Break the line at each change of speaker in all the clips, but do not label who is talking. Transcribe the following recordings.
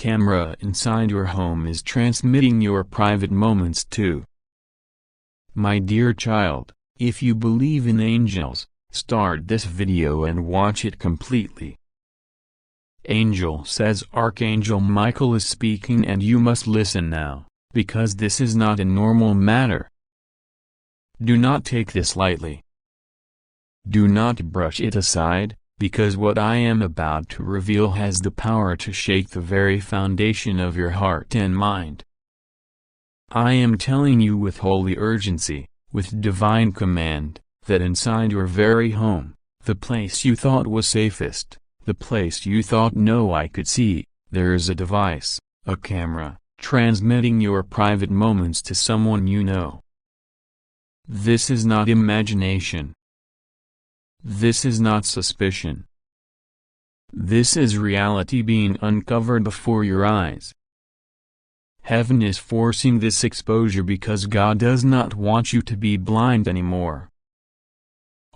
camera inside your home is transmitting your private moments too. My dear child, if you believe in angels, start this video and watch it completely. Angel says Archangel Michael is speaking and you must listen now, because this is not a normal matter. Do not take this lightly. Do not brush it aside, because what I am about to reveal has the power to shake the very foundation of your heart and mind. I am telling you with holy urgency, with divine command, that inside your very home, the place you thought was safest, the place you thought no eye could see, there is a device, a camera, transmitting your private moments to someone you know. This is not imagination. This is not suspicion. This is reality being uncovered before your eyes. Heaven is forcing this exposure because God does not want you to be blind anymore.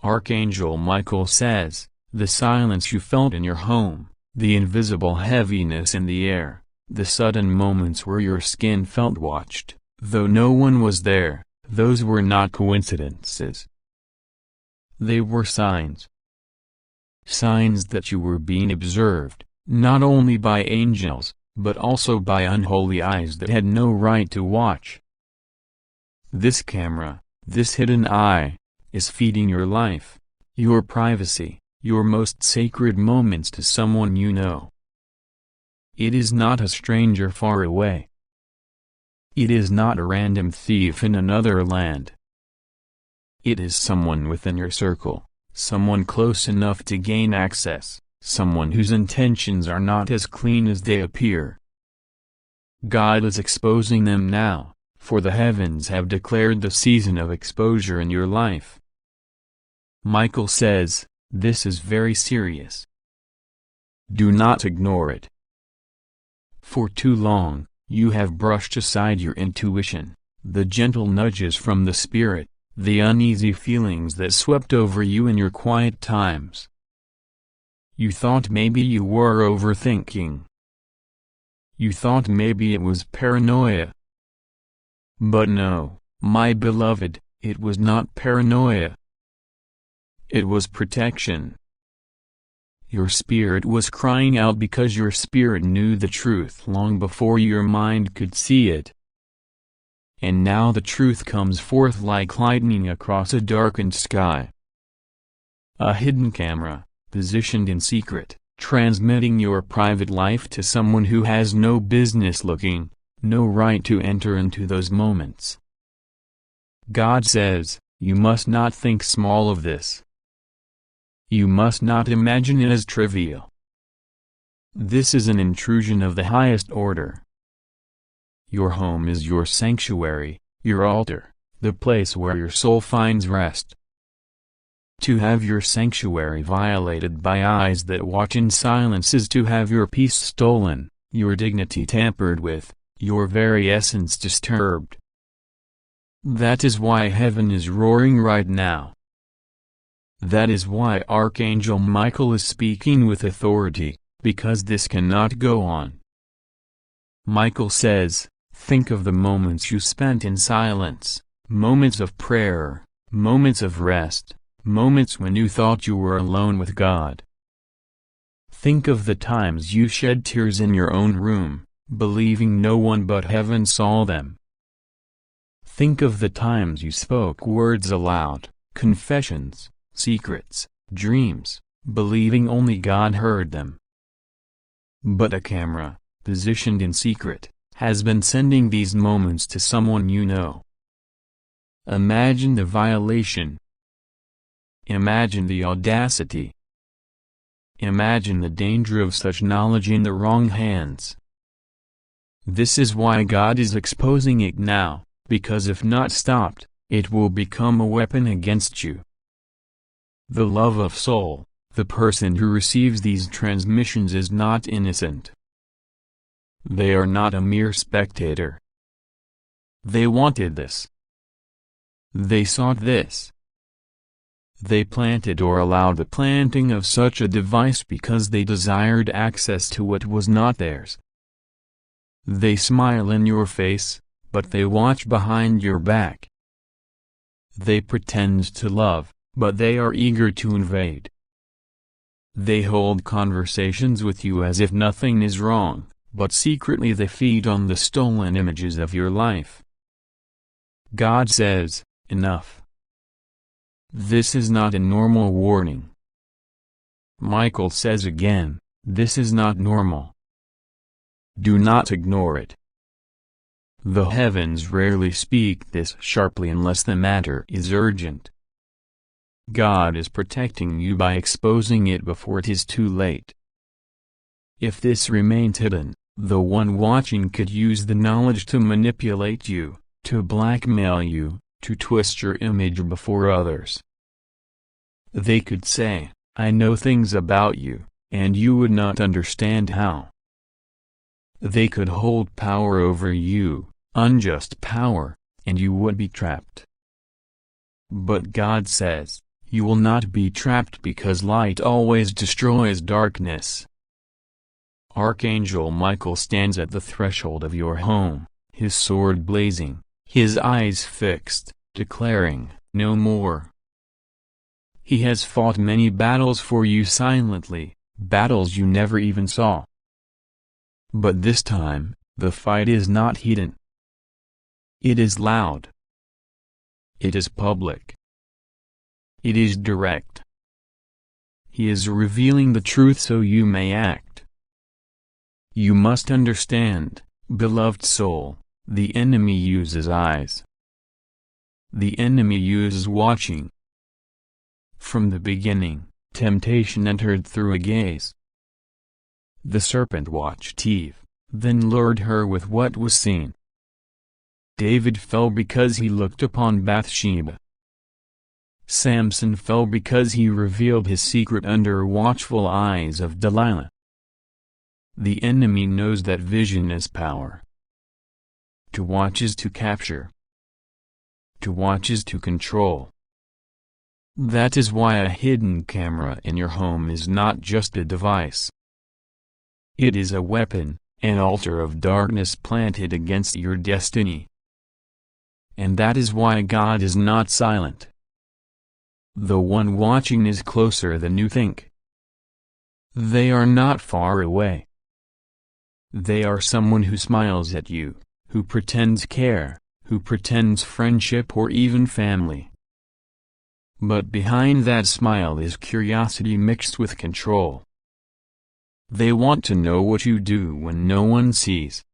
Archangel Michael says, the silence you felt in your home, the invisible heaviness in the air, the sudden moments where your skin felt watched, though no one was there, those were not coincidences. They were signs. Signs that you were being observed, not only by angels, but also by unholy eyes that had no right to watch. This camera, this hidden eye, is feeding your life, your privacy, your most sacred moments to someone you know. It is not a stranger far away. It is not a random thief in another land. It is someone within your circle, someone close enough to gain access, someone whose intentions are not as clean as they appear. God is exposing them now, for the heavens have declared the season of exposure in your life. Michael says, this is very serious. Do not ignore it. For too long, you have brushed aside your intuition, the gentle nudges from the Spirit, the uneasy feelings that swept over you in your quiet times. You thought maybe you were overthinking. You thought maybe it was paranoia. But no, my beloved, it was not paranoia. It was protection. Your spirit was crying out because your spirit knew the truth long before your mind could see it. And now the truth comes forth like lightning across a darkened sky. A hidden camera, positioned in secret, transmitting your private life to someone who has no business looking, no right to enter into those moments. God says, you must not think small of this. You must not imagine it as trivial. This is an intrusion of the highest order. Your home is your sanctuary, your altar, the place where your soul finds rest. To have your sanctuary violated by eyes that watch in silence is to have your peace stolen, your dignity tampered with, your very essence disturbed. That is why heaven is roaring right now. That is why Archangel Michael is speaking with authority, because this cannot go on. Michael says, think of the moments you spent in silence, moments of prayer, moments of rest, moments when you thought you were alone with God. Think of the times you shed tears in your own room, believing no one but heaven saw them. Think of the times you spoke words aloud, confessions, secrets, dreams, believing only God heard them. But a camera, positioned in secret, has been sending these moments to someone you know. Imagine the violation. Imagine the audacity. Imagine the danger of such knowledge in the wrong hands. This is why God is exposing it now, because if not stopped, it will become a weapon against you. The love of soul, the person who receives these transmissions is not innocent. They are not a mere spectator. They wanted this. They sought this. They planted or allowed the planting of such a device because they desired access to what was not theirs. They smile in your face, but they watch behind your back. They pretend to love, but they are eager to invade. They hold conversations with you as if nothing is wrong, but secretly they feed on the stolen images of your life. God says, enough. This is not a normal warning. Michael says again, this is not normal. Do not ignore it. The heavens rarely speak this sharply unless the matter is urgent. God is protecting you by exposing it before it is too late. If this remains hidden, the one watching could use the knowledge to manipulate you, to blackmail you, to twist your image before others. They could say, I know things about you, and you would not understand how. They could hold power over you, unjust power, and you would be trapped. But God says, you will not be trapped because light always destroys darkness. Archangel Michael stands at the threshold of your home, his sword blazing, his eyes fixed, declaring, no more. He has fought many battles for you silently, battles you never even saw. But this time, the fight is not hidden. It is loud. It is public. It is direct. He is revealing the truth so you may act. You must understand, beloved soul, the enemy uses eyes. The enemy uses watching. From the beginning, temptation entered through a gaze. The serpent watched Eve, then lured her with what was seen. David fell because he looked upon Bathsheba. Samson fell because he revealed his secret under watchful eyes of Delilah. The enemy knows that vision is power. To watch is to capture. To watch is to control. That is why a hidden camera in your home is not just a device. It is a weapon, an altar of darkness planted against your destiny. And that is why God is not silent. The one watching is closer than you think. They are not far away. They are someone who smiles at you, who pretends care, who pretends friendship or even family. But behind that smile is curiosity mixed with control. They want to know what you do when no one sees.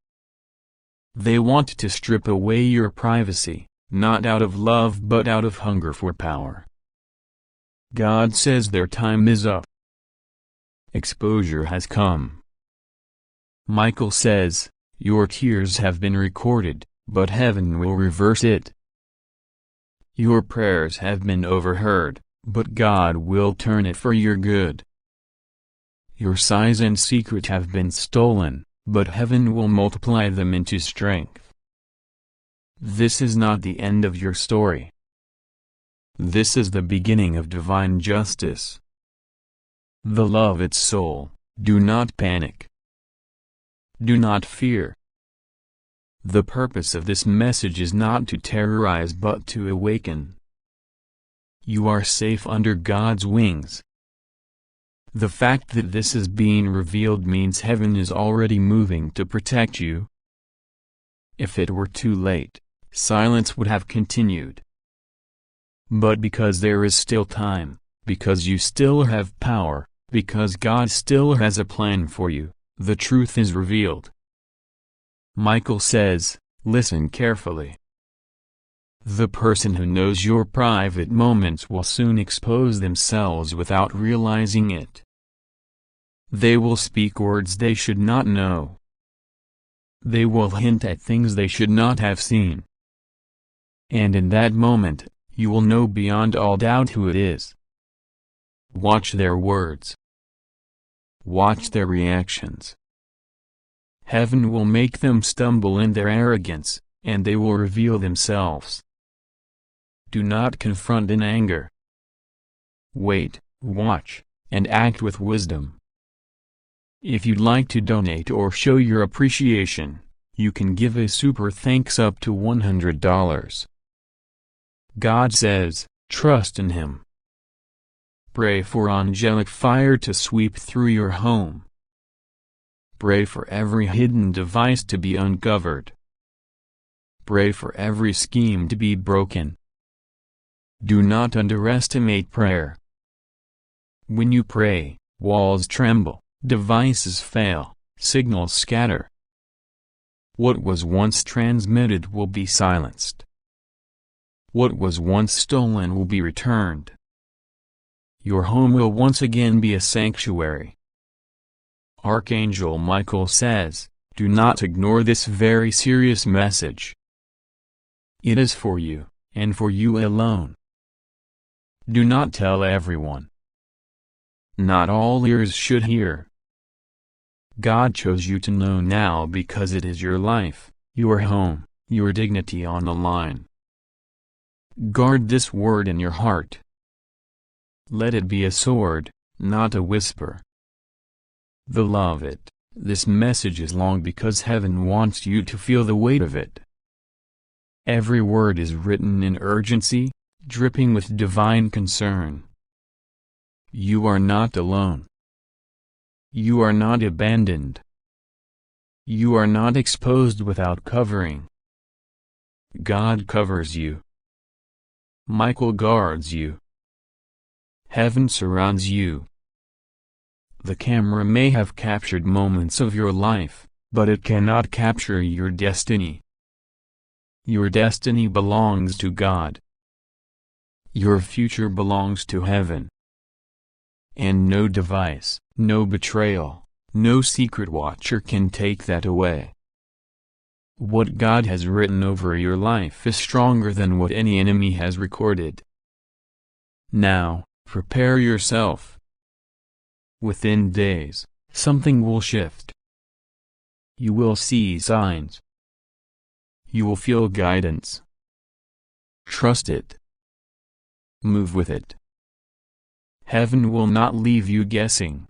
They want to strip away your privacy, not out of love but out of hunger for power. God says their time is up. Exposure has come. Michael says, your tears have been recorded, but heaven will reverse it. Your prayers have been overheard, but God will turn it for your good. Your sighs in secret have been stolen, but heaven will multiply them into strength. This is not the end of your story. This is the beginning of divine justice. The love its soul, do not panic. Do not fear. The purpose of this message is not to terrorize but to awaken. You are safe under God's wings. The fact that this is being revealed means heaven is already moving to protect you. If it were too late, silence would have continued. But because there is still time, because you still have power, because God still has a plan for you, the truth is revealed. Michael says, listen carefully. The person who knows your private moments will soon expose themselves without realizing it. They will speak words they should not know. They will hint at things they should not have seen. And in that moment, you will know beyond all doubt who it is. Watch their words. Watch their reactions. Heaven will make them stumble in their arrogance, and they will reveal themselves. Do not confront in anger. Wait, watch, and act with wisdom. If you'd like to donate or show your appreciation, you can give a super thanks up to $100. God says, trust in Him. Pray for angelic fire to sweep through your home. Pray for every hidden device to be uncovered. Pray for every scheme to be broken. Do not underestimate prayer. When you pray, walls tremble, devices fail, signals scatter. What was once transmitted will be silenced. What was once stolen will be returned. Your home will once again be a sanctuary. Archangel Michael says, do not ignore this very serious message. It is for you, and for you alone. Do not tell everyone. Not all ears should hear. God chose you to know now because it is your life, your home, your dignity on the line. Guard this word in your heart. Let it be a sword, not a whisper. Beloved, this message is long because heaven wants you to feel the weight of it. Every word is written in urgency, dripping with divine concern. You are not alone. You are not abandoned. You are not exposed without covering. God covers you. Michael guards you. Heaven surrounds you. The camera may have captured moments of your life, but it cannot capture your destiny. Your destiny belongs to God. Your future belongs to heaven. And no device, no betrayal, no secret watcher can take that away. What God has written over your life is stronger than what any enemy has recorded. Now, prepare yourself. Within days, something will shift. You will see signs. You will feel guidance. Trust it. Move with it. Heaven will not leave you guessing.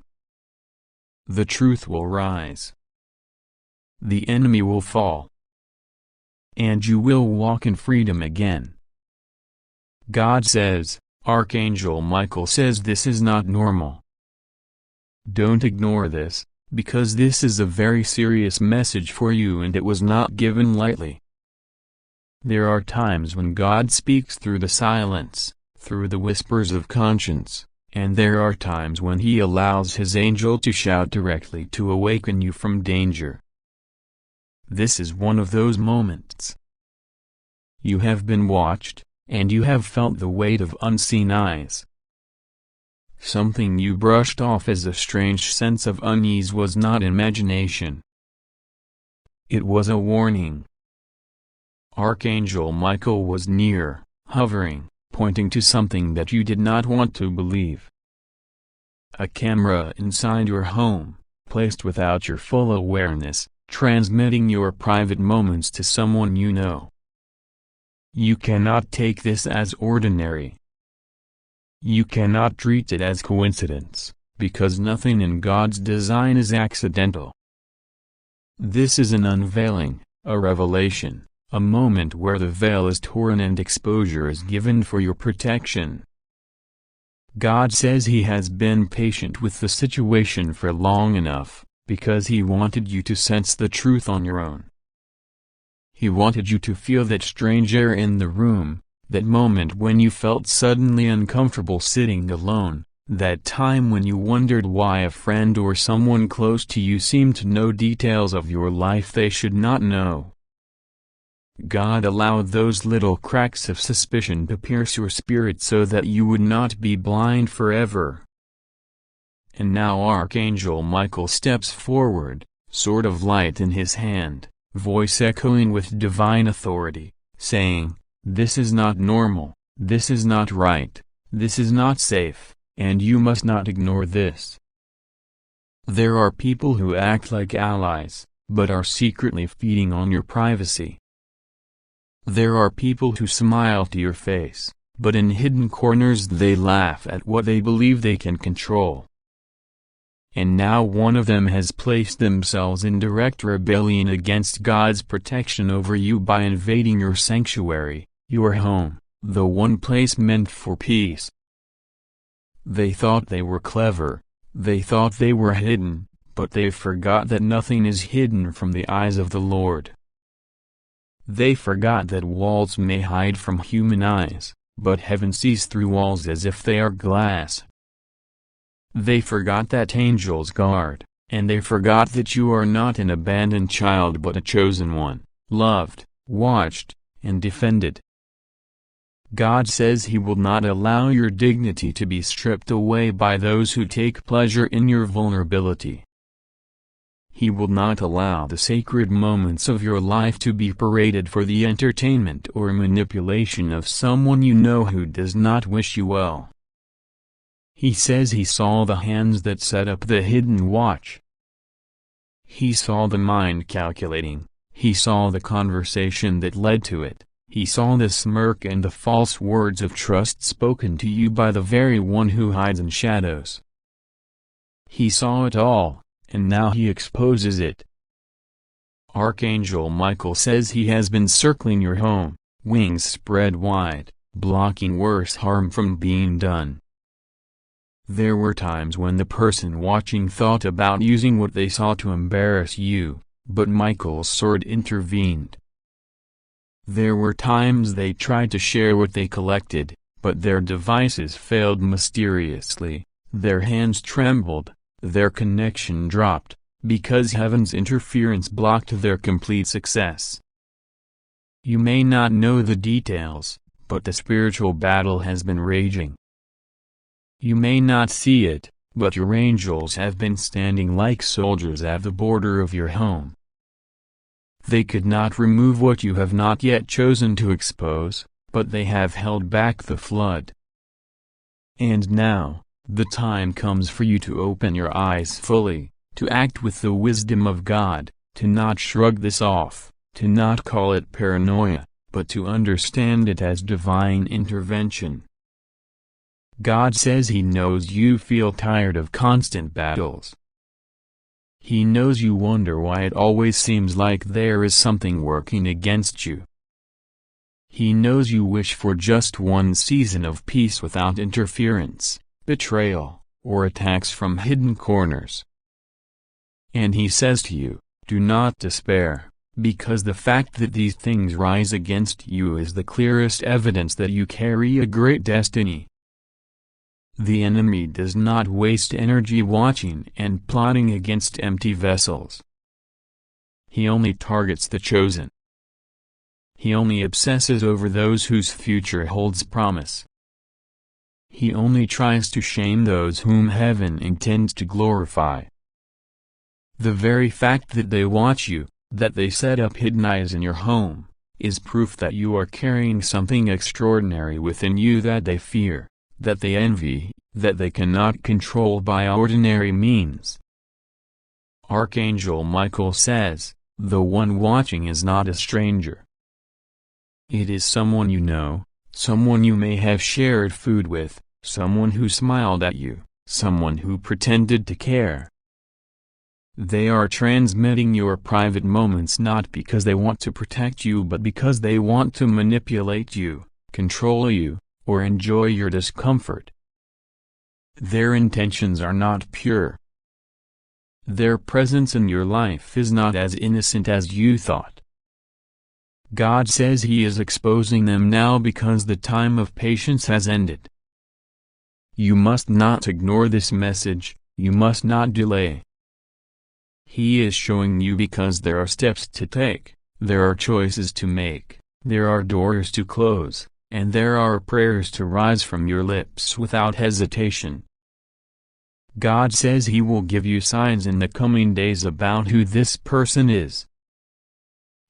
The truth will rise. The enemy will fall. And you will walk in freedom again. God says, Archangel Michael says this is not normal. Don't ignore this, because this is a very serious message for you and it was not given lightly. There are times when God speaks through the silence, through the whispers of conscience. And there are times when He allows His angel to shout directly to awaken you from danger. This is one of those moments. You have been watched, and you have felt the weight of unseen eyes. Something you brushed off as a strange sense of unease was not imagination. It was a warning. Archangel Michael was near, hovering, pointing to something that you did not want to believe. A camera inside your home, placed without your full awareness, transmitting your private moments to someone you know. You cannot take this as ordinary. You cannot treat it as coincidence, because nothing in God's design is accidental. This is an unveiling, a revelation. A moment where the veil is torn and exposure is given for your protection. God says He has been patient with the situation for long enough, because He wanted you to sense the truth on your own. He wanted you to feel that strange air in the room, that moment when you felt suddenly uncomfortable sitting alone, that time when you wondered why a friend or someone close to you seemed to know details of your life they should not know. God allowed those little cracks of suspicion to pierce your spirit so that you would not be blind forever. And now Archangel Michael steps forward, sword of light in his hand, voice echoing with divine authority, saying, "This is not normal, this is not right, this is not safe, and you must not ignore this." There are people who act like allies, but are secretly feeding on your privacy. There are people who smile to your face, but in hidden corners they laugh at what they believe they can control. and now one of them has placed themselves in direct rebellion against God's protection over you by invading your sanctuary, your home, the one place meant for peace. They thought they were clever, they thought they were hidden, but they forgot that nothing is hidden from the eyes of the Lord. They forgot that walls may hide from human eyes, but heaven sees through walls as if they are glass. They forgot that angels guard, and they forgot that you are not an abandoned child but a chosen one, loved, watched, and defended. God says He will not allow your dignity to be stripped away by those who take pleasure in your vulnerability. He will not allow the sacred moments of your life to be paraded for the entertainment or manipulation of someone you know who does not wish you well. He says He saw the hands that set up the hidden watch. He saw the mind calculating, He saw the conversation that led to it, He saw the smirk and the false words of trust spoken to you by the very one who hides in shadows. He saw it all, and now He exposes it. Archangel Michael says he has been circling your home, wings spread wide, blocking worse harm from being done. There were times when the person watching thought about using what they saw to embarrass you, but Michael's sword intervened. There were times they tried to share what they collected, but their devices failed mysteriously, their hands trembled, their connection dropped, because heaven's interference blocked their complete success. You may not know the details, but the spiritual battle has been raging. You may not see it, but your angels have been standing like soldiers at the border of your home. They could not remove what you have not yet chosen to expose, but they have held back the flood. And now, the time comes for you to open your eyes fully, to act with the wisdom of God, to not shrug this off, to not call it paranoia, but to understand it as divine intervention. God says He knows you feel tired of constant battles. He knows you wonder why it always seems like there is something working against you. He knows you wish for just one season of peace without interference, betrayal, or attacks from hidden corners. And He says to you, do not despair, because the fact that these things rise against you is the clearest evidence that you carry a great destiny. The enemy does not waste energy watching and plotting against empty vessels. He only targets the chosen. He only obsesses over those whose future holds promise. He only tries to shame those whom heaven intends to glorify. The very fact that they watch you, that they set up hidden eyes in your home, is proof that you are carrying something extraordinary within you that they fear, that they envy, that they cannot control by ordinary means. Archangel Michael says, the one watching is not a stranger. It is someone you know, someone you may have shared food with, someone who smiled at you, someone who pretended to care. They are transmitting your private moments not because they want to protect you but because they want to manipulate you, control you, or enjoy your discomfort. Their intentions are not pure. Their presence in your life is not as innocent as you thought. God says He is exposing them now because the time of patience has ended. You must not ignore this message, you must not delay. He is showing you because there are steps to take, there are choices to make, there are doors to close, and there are prayers to rise from your lips without hesitation. God says He will give you signs in the coming days about who this person is.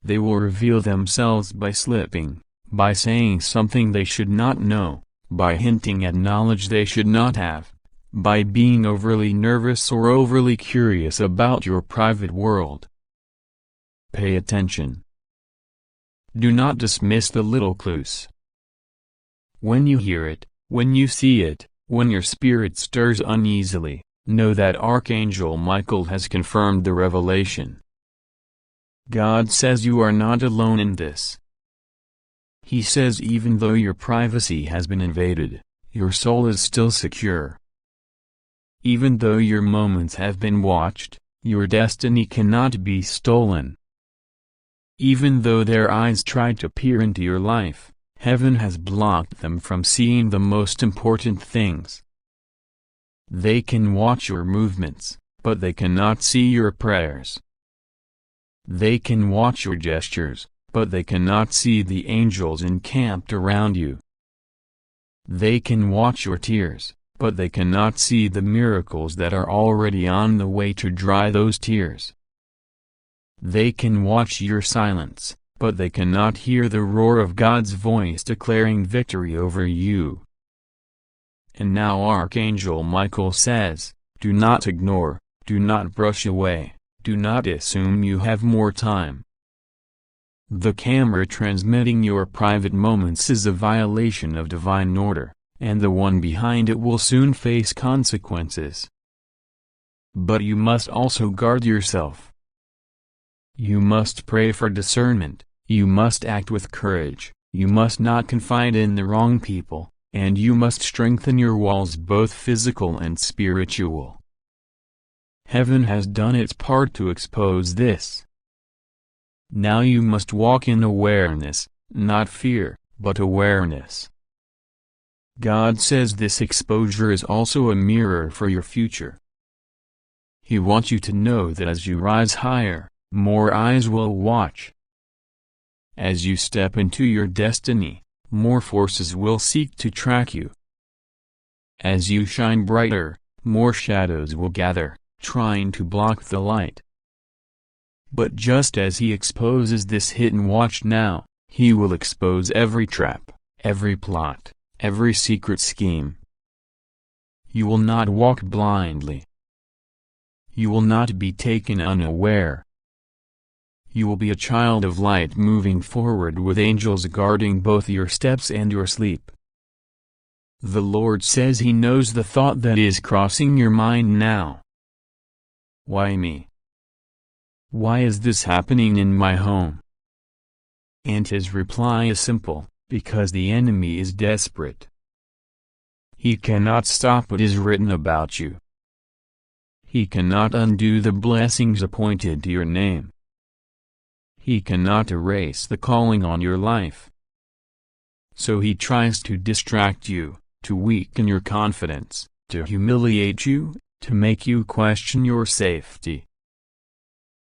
They will reveal themselves by slipping, by saying something they should not know, by hinting at knowledge they should not have, by being overly nervous or overly curious about your private world. Pay attention. Do not dismiss the little clues. When you hear it, when you see it, when your spirit stirs uneasily, know that Archangel Michael has confirmed the revelation. God says you are not alone in this. He says even though your privacy has been invaded, your soul is still secure. Even though your moments have been watched, your destiny cannot be stolen. Even though their eyes tried to peer into your life, heaven has blocked them from seeing the most important things. They can watch your movements, but they cannot see your prayers. They can watch your gestures, but they cannot see the angels encamped around you. They can watch your tears, but they cannot see the miracles that are already on the way to dry those tears. They can watch your silence, but they cannot hear the roar of God's voice declaring victory over you. And now Archangel Michael says, do not ignore, do not brush away, do not assume you have more time. The camera transmitting your private moments is a violation of divine order, and the one behind it will soon face consequences. But you must also guard yourself. You must pray for discernment, you must act with courage, you must not confide in the wrong people, and you must strengthen your walls both physical and spiritual. Heaven has done its part to expose this. Now you must walk in awareness, not fear, but awareness. God says this exposure is also a mirror for your future. He wants you to know that as you rise higher, more eyes will watch. As you step into your destiny, more forces will seek to track you. As you shine brighter, more shadows will gather, trying to block the light. But just as he exposes this hidden watch now, he will expose every trap, every plot, every secret scheme. You will not walk blindly. You will not be taken unaware. You will be a child of light moving forward with angels guarding both your steps and your sleep. The Lord says He knows the thought that is crossing your mind now. Why me? Why is this happening in my home? And His reply is simple, because the enemy is desperate. He cannot stop what is written about you. He cannot undo the blessings appointed to your name. He cannot erase the calling on your life. So he tries to distract you, to weaken your confidence, to humiliate you, to make you question your safety.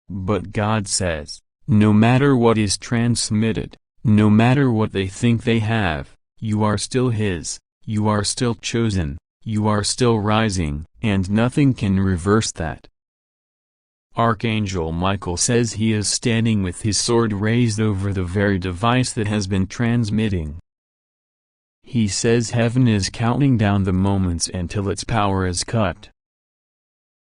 But God says, no matter what is transmitted, no matter what they think they have, you are still His, you are still chosen, you are still rising, and nothing can reverse that. Archangel Michael says he is standing with his sword raised over the very device that has been transmitting. He says heaven is counting down the moments until its power is cut.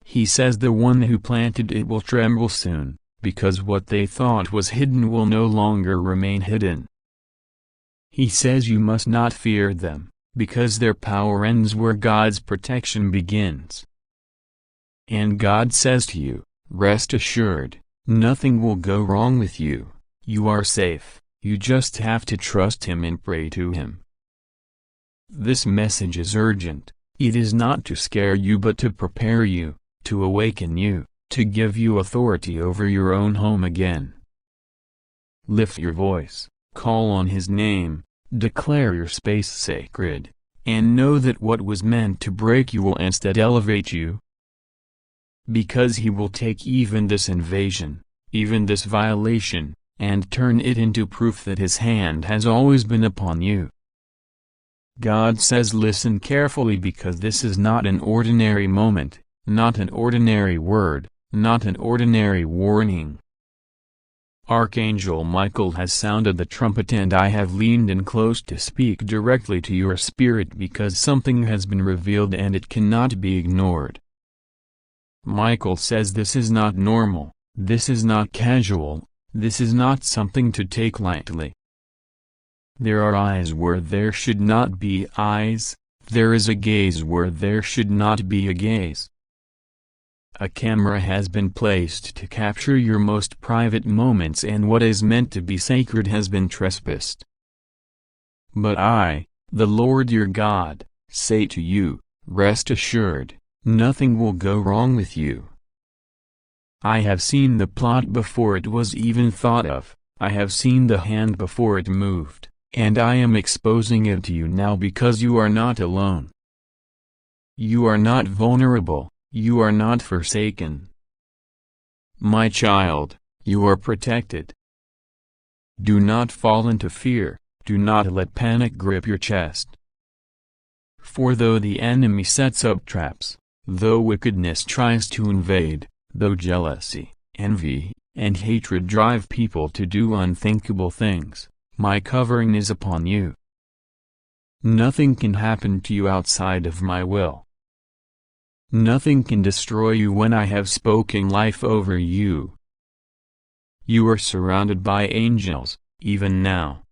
He says the one who planted it will tremble soon, because what they thought was hidden will no longer remain hidden. He says you must not fear them, because their power ends where God's protection begins. And God says to you, rest assured, nothing will go wrong with you, you are safe, you just have to trust Him and pray to Him. This message is urgent, it is not to scare you but to prepare you, to awaken you, to give you authority over your own home again. Lift your voice, call on His name, declare your space sacred, and know that what was meant to break you will instead elevate you. Because He will take even this invasion, even this violation, and turn it into proof that His hand has always been upon you. God says listen carefully because this is not an ordinary moment, not an ordinary word, not an ordinary warning. Archangel Michael has sounded the trumpet and I have leaned in close to speak directly to your spirit because something has been revealed and it cannot be ignored. Michael says this is not normal, this is not casual, this is not something to take lightly. There are eyes where there should not be eyes, there is a gaze where there should not be a gaze. A camera has been placed to capture your most private moments, and what is meant to be sacred has been trespassed. But I, the Lord your God, say to you, rest assured, nothing will go wrong with you. I have seen the plot before it was even thought of, I have seen the hand before it moved, and I am exposing it to you now because you are not alone. You are not vulnerable, you are not forsaken. My child, you are protected. Do not fall into fear, do not let panic grip your chest. For though the enemy sets up traps, though wickedness tries to invade, though jealousy, envy, and hatred drive people to do unthinkable things, my covering is upon you. Nothing can happen to you outside of my will. Nothing can destroy you when I have spoken life over you. You are surrounded by angels, even now.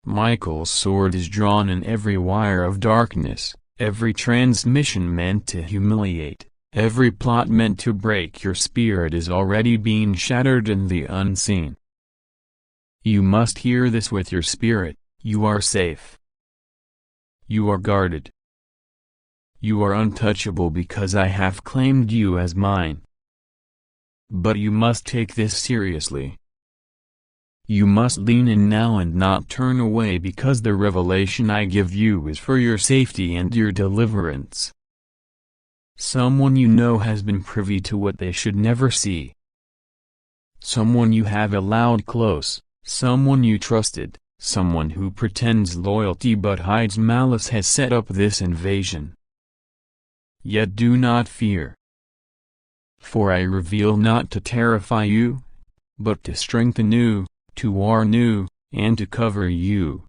Michael's sword is drawn in every wire of darkness, every transmission meant to humiliate, every plot meant to break your spirit is already being shattered in the unseen. You must hear this with your spirit, you are safe. You are guarded. You are untouchable because I have claimed you as mine. But you must take this seriously. You must lean in now and not turn away because the revelation I give you is for your safety and your deliverance. Someone you know has been privy to what they should never see. Someone you have allowed close, someone you trusted, someone who pretends loyalty but hides malice has set up this invasion. Yet do not fear. For I reveal not to terrify you, but to strengthen you, to warn you, and to cover you.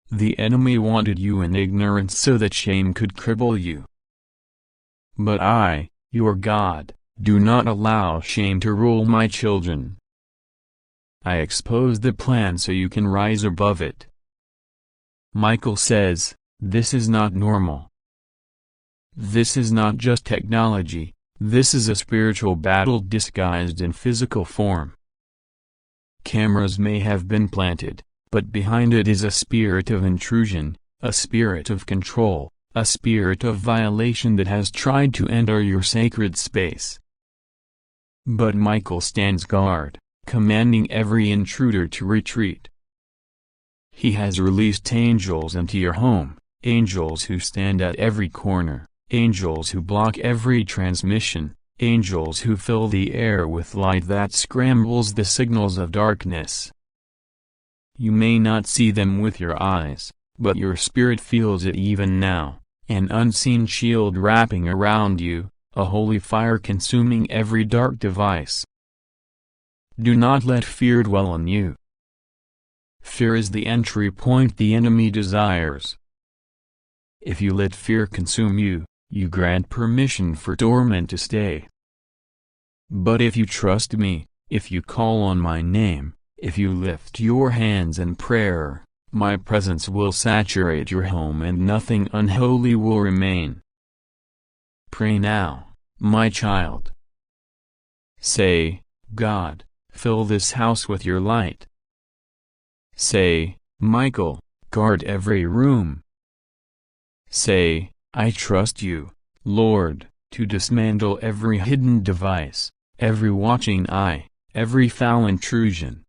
The enemy wanted you in ignorance so that shame could cripple you. But I, your God, do not allow shame to rule my children. I expose the plan so you can rise above it. Michael says, this is not normal. This is not just technology, this is a spiritual battle disguised in physical form. Cameras may have been planted, but behind it is a spirit of intrusion, a spirit of control, a spirit of violation that has tried to enter your sacred space. But Michael stands guard, commanding every intruder to retreat. He has released angels into your home, angels who stand at every corner, angels who block every transmission, angels who fill the air with light that scrambles the signals of darkness. You may not see them with your eyes, but your spirit feels it even now, an unseen shield wrapping around you, a holy fire consuming every dark device. Do not let fear dwell in you. Fear is the entry point the enemy desires. If you let fear consume you, you grant permission for torment to stay. But if you trust me, if you call on my name, if you lift your hands in prayer, my presence will saturate your home and nothing unholy will remain. Pray now, my child. Say, God, fill this house with your light. Say, Michael, guard every room. Say, I trust you, Lord, to dismantle every hidden device, every watching eye, every foul intrusion.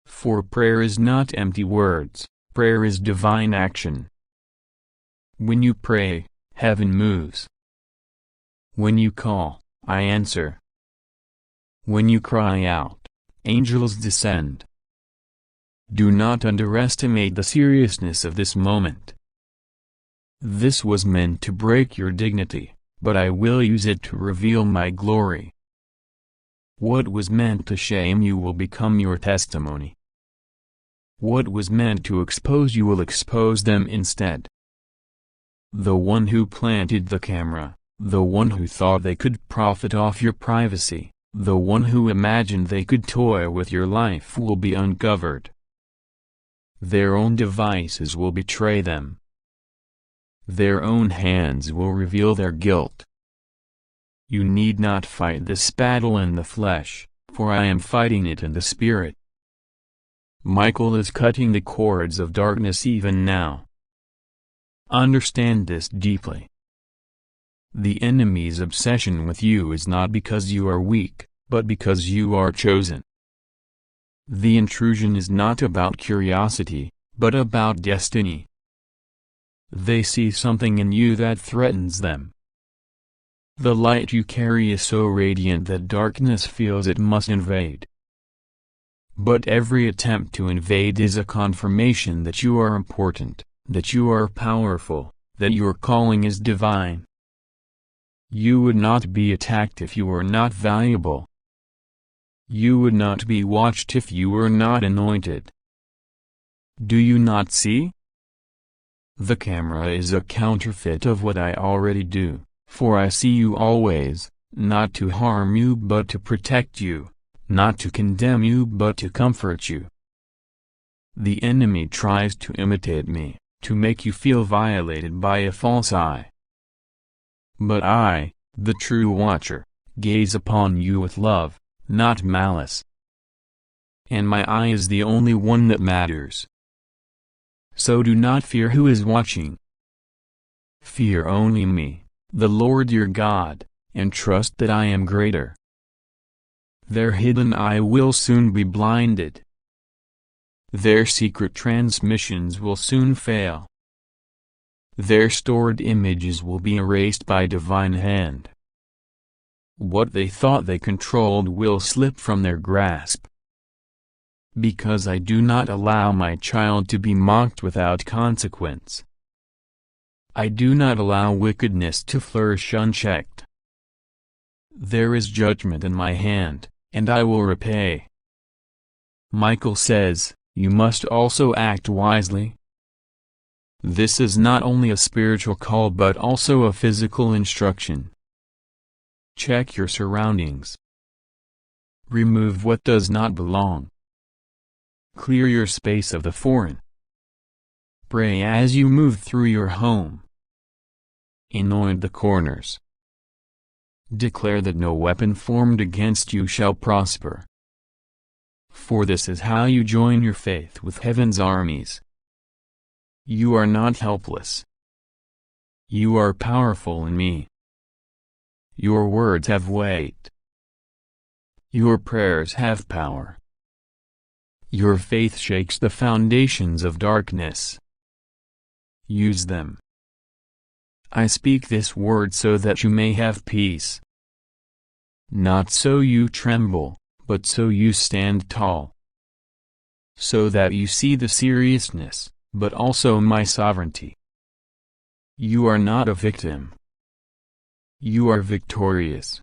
For prayer is not empty words, prayer is divine action. When you pray, heaven moves. When you call, I answer. When you cry out, angels descend. Do not underestimate the seriousness of this moment. This was meant to break your dignity, but I will use it to reveal my glory. What was meant to shame you will become your testimony. What was meant to expose you will expose them instead. The one who planted the camera, the one who thought they could profit off your privacy, the one who imagined they could toy with your life will be uncovered. Their own devices will betray them. Their own hands will reveal their guilt. You need not fight this battle in the flesh, for I am fighting it in the spirit. Michael is cutting the cords of darkness even now. Understand this deeply. The enemy's obsession with you is not because you are weak, but because you are chosen. The intrusion is not about curiosity, but about destiny. They see something in you that threatens them. The light you carry is so radiant that darkness feels it must invade. But every attempt to invade is a confirmation that you are important, that you are powerful, that your calling is divine. You would not be attacked if you were not valuable. You would not be watched if you were not anointed. Do you not see? The camera is a counterfeit of what I already do, for I see you always, not to harm you but to protect you, not to condemn you but to comfort you. The enemy tries to imitate me, to make you feel violated by a false eye. But I, the true watcher, gaze upon you with love, not malice. And my eye is the only one that matters. So do not fear who is watching. Fear only me, the Lord your God, and trust that I am greater. Their hidden eye will soon be blinded. Their secret transmissions will soon fail. Their stored images will be erased by divine hand. What they thought they controlled will slip from their grasp. Because I do not allow my child to be mocked without consequence. I do not allow wickedness to flourish unchecked. There is judgment in my hand, and I will repay. Michael says, you must also act wisely. This is not only a spiritual call but also a physical instruction. Check your surroundings. Remove what does not belong. Clear your space of the foreign. Pray as you move through your home. Anoint the corners. Declare that no weapon formed against you shall prosper. For this is how you join your faith with heaven's armies. You are not helpless. You are powerful in me. Your words have weight. Your prayers have power. Your faith shakes the foundations of darkness. Use them. I speak this word so that you may have peace. Not so you tremble, but so you stand tall. So that you see the seriousness, but also my sovereignty. You are not a victim. You are victorious.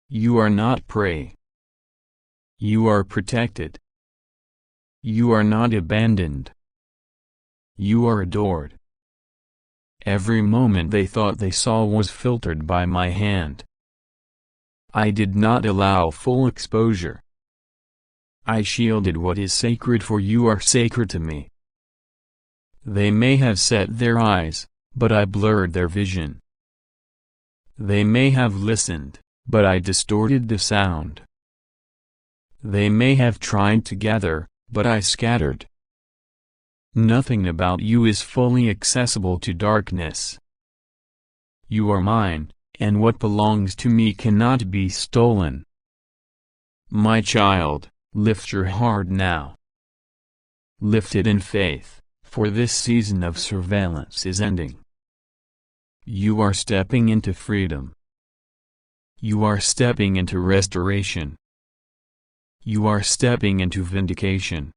You are not prey. You are protected. You are not abandoned. You are adored. Every moment they thought they saw was filtered by my hand. I did not allow full exposure. I shielded what is sacred, for you are sacred to me. They may have set their eyes, but I blurred their vision. They may have listened, but I distorted the sound. They may have tried to gather, but I scattered. Nothing about you is fully accessible to darkness. You are mine, and what belongs to me cannot be stolen. My child, lift your heart now. Lift it in faith, for this season of surveillance is ending. You are stepping into freedom. You are stepping into restoration. You are stepping into vindication.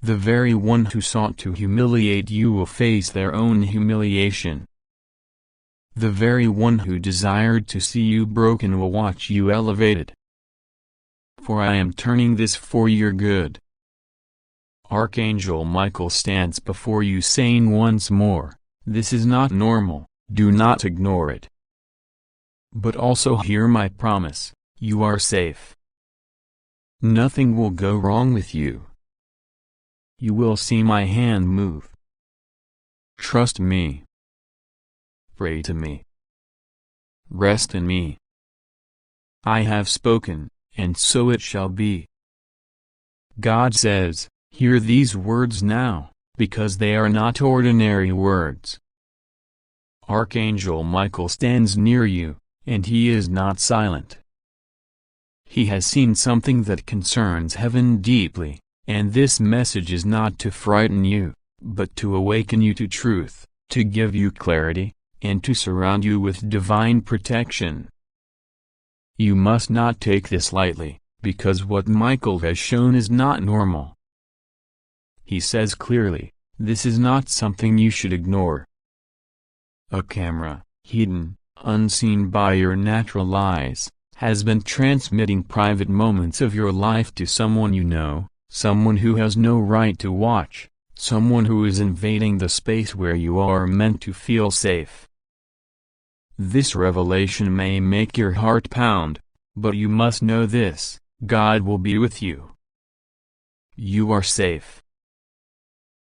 The very one who sought to humiliate you will face their own humiliation. The very one who desired to see you broken will watch you elevated. For I am turning this for your good. Archangel Michael stands before you saying once more, this is not normal, do not ignore it. But also hear my promise, you are safe. Nothing will go wrong with you. You will see my hand move. Trust me. Pray to me. Rest in me. I have spoken, and so it shall be. God says, hear these words now, because they are not ordinary words. Archangel Michael stands near you, and he is not silent. He has seen something that concerns heaven deeply, and this message is not to frighten you, but to awaken you to truth, to give you clarity, and to surround you with divine protection. You must not take this lightly, because what Michael has shown is not normal. He says clearly, this is not something you should ignore. A camera, hidden, unseen by your natural eyes, has been transmitting private moments of your life to someone you know, someone who has no right to watch, someone who is invading the space where you are meant to feel safe. This revelation may make your heart pound, but you must know this, God will be with you. You are safe.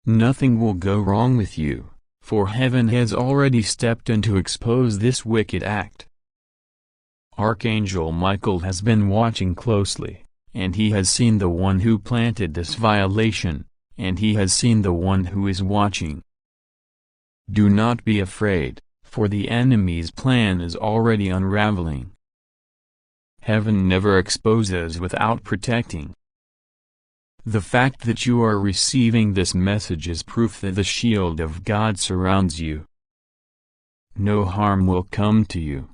Nothing will go wrong with you, for heaven has already stepped in to expose this wicked act. Archangel Michael has been watching closely, and he has seen the one who planted this violation, and he has seen the one who is watching. Do not be afraid, for the enemy's plan is already unraveling. Heaven never exposes without protecting. The fact that you are receiving this message is proof that the shield of God surrounds you. No harm will come to you.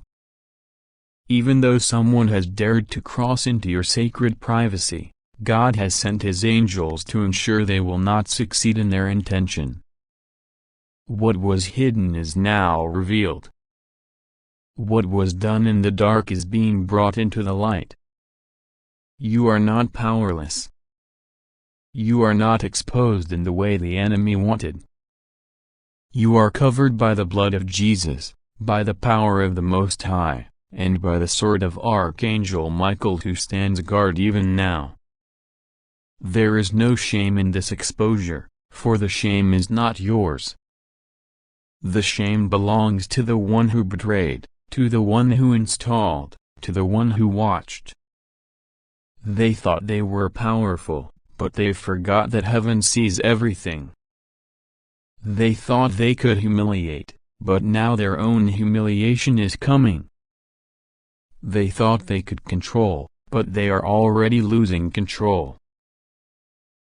Even though someone has dared to cross into your sacred privacy, God has sent his angels to ensure they will not succeed in their intention. What was hidden is now revealed. What was done in the dark is being brought into the light. You are not powerless. You are not exposed in the way the enemy wanted. You are covered by the blood of Jesus, by the power of the Most High, and by the sword of Archangel Michael who stands guard even now. There is no shame in this exposure, for the shame is not yours. The shame belongs to the one who betrayed, to the one who installed, to the one who watched. They thought they were powerful, but they forgot that heaven sees everything. They thought they could humiliate, but now their own humiliation is coming. They thought they could control, but they are already losing control.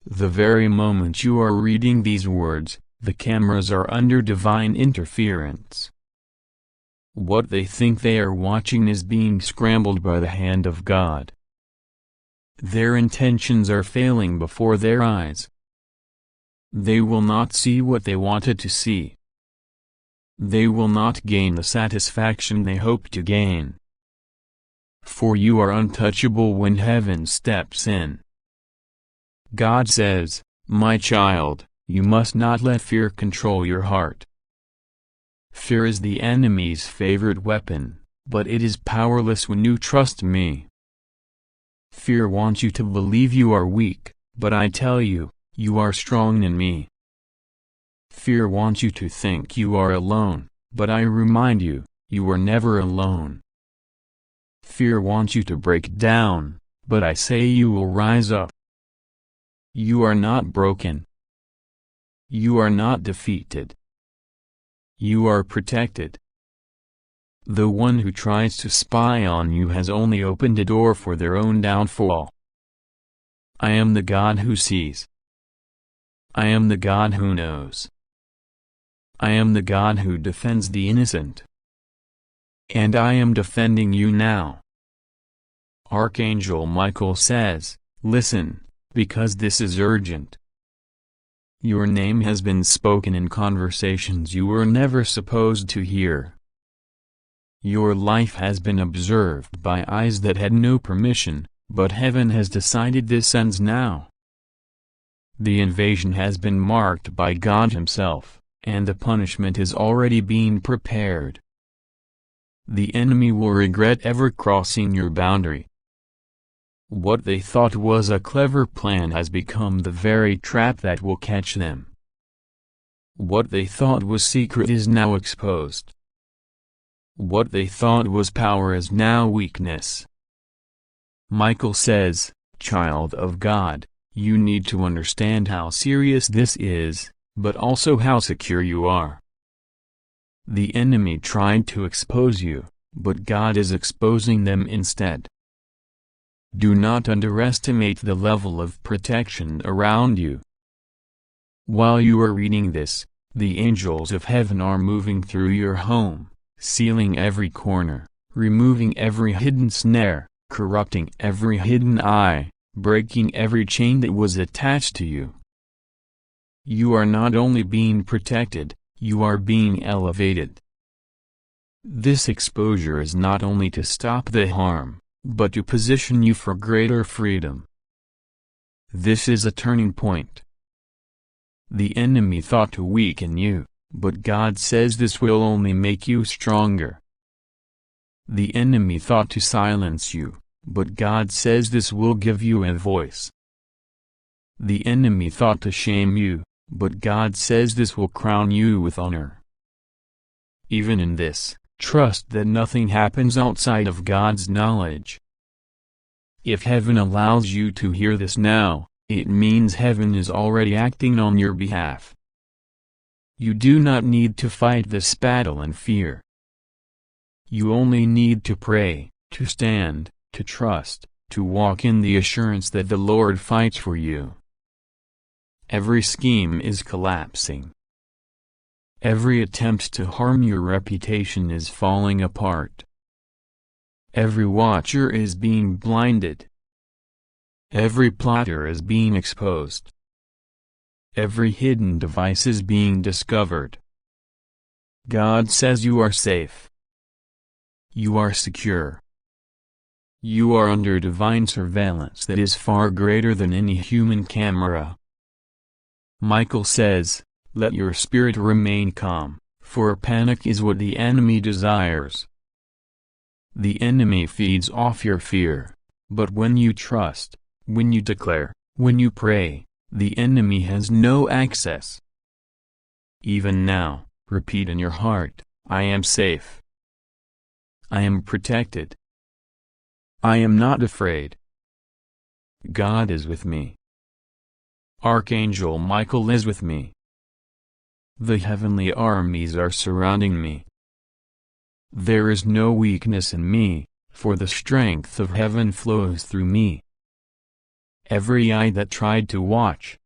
The very moment you are reading these words, the cameras are under divine interference. What they think they are watching is being scrambled by the hand of God. Their intentions are failing before their eyes. They will not see what they wanted to see. They will not gain the satisfaction they hope to gain. For you are untouchable when heaven steps in. God says, my child, you must not let fear control your heart. Fear is the enemy's favorite weapon, but it is powerless when you trust me. Fear wants you to believe you are weak, but I tell you, you are strong in me. Fear wants you to think you are alone, but I remind you, you are never alone. Fear wants you to break down, but I say you will rise up. You are not broken. You are not defeated. You are protected. The one who tries to spy on you has only opened a door for their own downfall. I am the God who sees. I am the God who knows. I am the God who defends the innocent. And I am defending you now. Archangel Michael says, listen, because this is urgent. Your name has been spoken in conversations you were never supposed to hear. Your life has been observed by eyes that had no permission, but heaven has decided this ends now. The invasion has been marked by God himself, and the punishment is already being prepared. The enemy will regret ever crossing your boundary. What they thought was a clever plan has become the very trap that will catch them. What they thought was secret is now exposed. What they thought was power is now weakness. Michael says, "Child of God, you need to understand how serious this is, but also how secure you are. The enemy tried to expose you, but God is exposing them instead. Do not underestimate the level of protection around you." While you are reading this, the angels of heaven are moving through your home, sealing every corner, removing every hidden snare, corrupting every hidden eye, breaking every chain that was attached to you. You are not only being protected, you are being elevated. This exposure is not only to stop the harm, but to position you for greater freedom. This is a turning point. The enemy thought to weaken you, but God says this will only make you stronger. The enemy thought to silence you, but God says this will give you a voice. The enemy thought to shame you, but God says this will crown you with honor. Even in this, trust that nothing happens outside of God's knowledge. If heaven allows you to hear this now, it means heaven is already acting on your behalf. You do not need to fight this battle in fear. You only need to pray, to stand, to trust, to walk in the assurance that the Lord fights for you. Every scheme is collapsing. Every attempt to harm your reputation is falling apart. Every watcher is being blinded. Every plotter is being exposed. Every hidden device is being discovered. God says you are safe. You are secure. You are under divine surveillance that is far greater than any human camera. Michael says, "Let your spirit remain calm, for panic is what the enemy desires." The enemy feeds off your fear, but when you trust, when you declare, when you pray, the enemy has no access. Even now, repeat in your heart, "I am safe. I am protected. I am not afraid. God is with me. Archangel Michael is with me. The heavenly armies are surrounding me. There is no weakness in me, for the strength of heaven flows through me." Every eye that tried to watch,